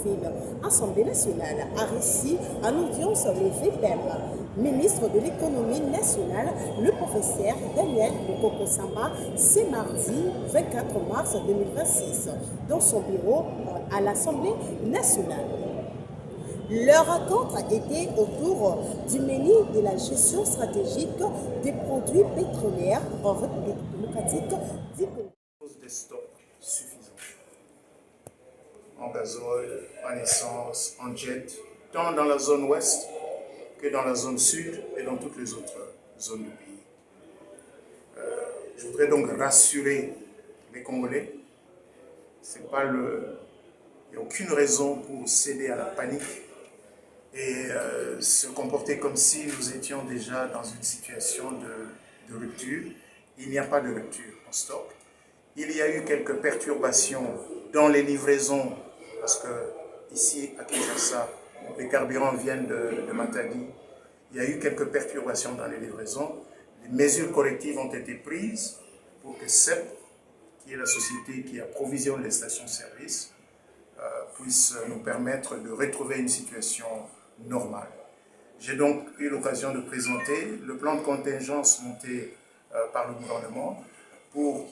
avril, Assemblée nationale a reçu en audience le VPEM, ministre de l'économie nationale, le professeur Daniel Mokoko-Samba, ce mardi 24 mars 2026, dans son bureau à l'Assemblée nationale. Leur attente était autour du menu de la gestion stratégique des produits pétroliers en République démocratique du Congo. Des stocks suffisants en gazole, en essence, en jet, tant dans la zone ouest que dans la zone sud et dans toutes les autres zones du pays. Je voudrais donc rassurer les Congolais. Il n'y a aucune raison pour céder à la panique et se comporter comme si nous étions déjà dans une situation de rupture. Il n'y a pas de rupture en stock. Il y a eu quelques perturbations dans les livraisons, parce que ici à Kinshasa, les carburants viennent de Matadi. Il y a eu quelques perturbations dans les livraisons. Les mesures correctives ont été prises pour que CEP, qui est la société qui approvisionne les stations-service, puisse nous permettre de retrouver une situation normale. J'ai donc eu l'occasion de présenter le plan de contingence monté par le gouvernement pour,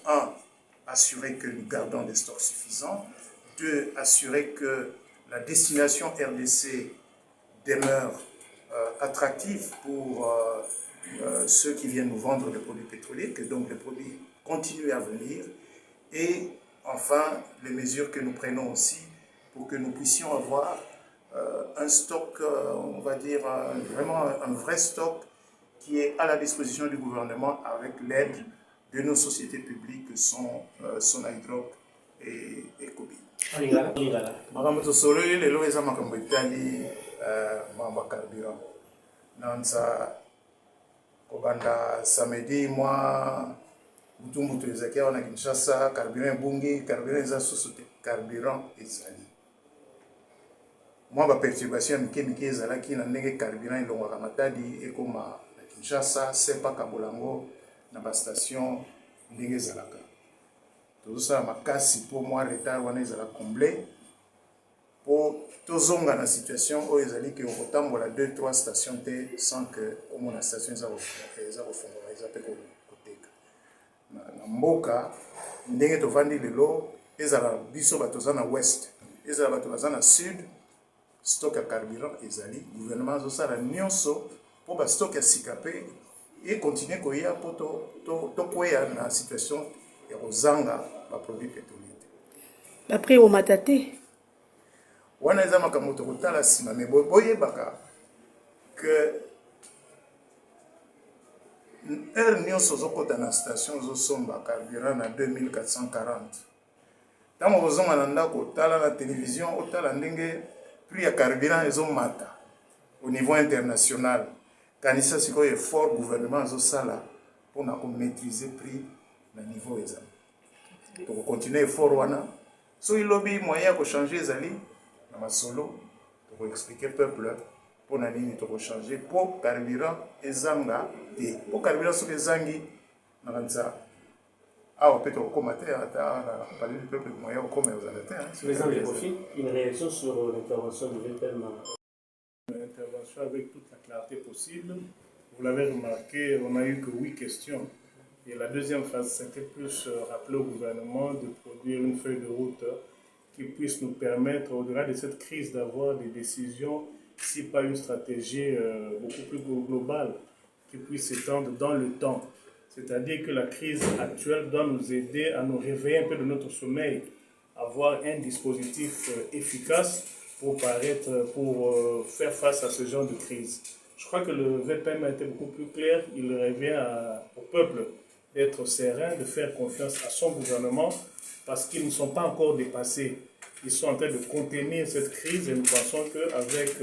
assurer que nous gardons des stocks suffisants, 2, assurer que la destination RDC demeure attractive pour ceux qui viennent nous vendre des produits pétroliers, que donc les produits continuent à venir, et enfin les mesures que nous prenons aussi pour que nous puissions avoir un stock, on va dire vraiment un vrai stock qui est à la disposition du gouvernement avec l'aide de nos sociétés publiques que sont Sonatrach et Kobi. Makambo tosoloyi lelo eza makambo etali makambo ya carburant. Nanza kobanda samedi mwa mutumbutu ezaki awa na Kinshasa, carburant ebungi, carburant eza susu te, carburant ezali. Mwa baperturbation ya mike ezalaki na ndenge carburant elongwaka Matadi ekoma na Kinshasa, sepaka bolango na bastation ndenge ezalaka. Tozosala makasi mpo mwa retard wana ezala comblé mpo tozonga na situation oyo ezali ke okotambola 2-3 station te sans que omona station eza kofungola eza mpe koteka. Na mboka ndenge tovandi lelo ezala biso bato oza na west, ezala bato baza na sud, stock ya carburant ezali, gouvernement azosala nyonso mpo bastock ya sika mpe ekontinue koya mpo tokweya na situation ya kozanga baproduit pétrolier te. Baprix omata te wana eza makambo tokotala nsima, me boyebaka ke heure nyonso ozokota na station ozosomba carburant na 2440. Ntango ozonga na ndako otala na télévision otala ndenge prix ya carburant ezomata au niveau international. Kanisa sikoyo effort gouvernement azosala mpona komaîtriser prix na niveau ezali. Tokokontinue effort wana. So ilobi moyen ya kochanger ezali na masolo, tokoexpliquer peuple mpona nini tokochanger mpo carburant ezanga te. Mpo carburant soki ezangi na kanisa awa mpe tokokoma te ata na palais du peuple moyen okoma ezala te. Président de Kofi, une réaction sur l'intervention du VPM. Intervention avec toute la clarté possible. Vous l'avez remarqué, on a eu que 8 questions. Et la deuxième phase, c'était plus rappeler au gouvernement de produire une feuille de route qui puisse nous permettre, au-delà de cette crise, d'avoir des décisions, si pas une stratégie beaucoup plus globale, qui puisse s'étendre dans le temps. C'est-à-dire que la crise actuelle doit nous aider à nous réveiller un peu de notre sommeil, avoir un dispositif efficace pour faire face à ce genre de crise. Je crois que le VPM a été beaucoup plus clair. Il revient au peuple d'être serein, de faire confiance à son gouvernement parce qu'ils ne sont pas encore dépassés. Ils sont en train de contenir cette crise et nous pensons qu'avec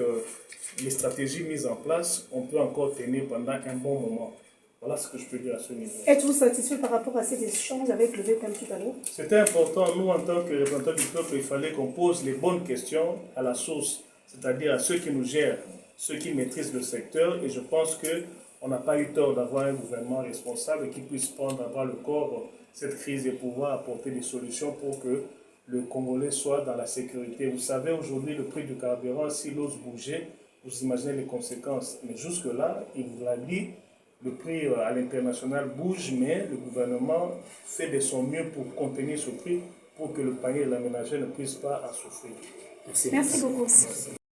les stratégies mises en place, on peut encore tenir pendant un bon moment. Voilà ce que je peux dire à ce niveau. Êtes-vous satisfait par rapport à ces échanges avec le VPM tout à l'heure? C'était important, nous en tant que représentants du peuple, il fallait qu'on pose les bonnes questions à la source, c'est-à-dire à ceux qui nous gèrent, ceux qui maîtrisent le secteur, et je pense qu'on n'a pas eu tort d'avoir un gouvernement responsable qui puisse prendre à bras le corps cette crise et pouvoir apporter des solutions pour que le Congolais soit dans la sécurité. Vous savez, aujourd'hui, le prix du carburant, s'il ose bouger, vous imaginez les conséquences. Mais jusque-là, il vous l'a dit, le prix à l'international bouge, mais le gouvernement fait de son mieux pour contenir ce prix, pour que le panier de la ménagère ne puisse pas en souffrir. Merci. Merci beaucoup.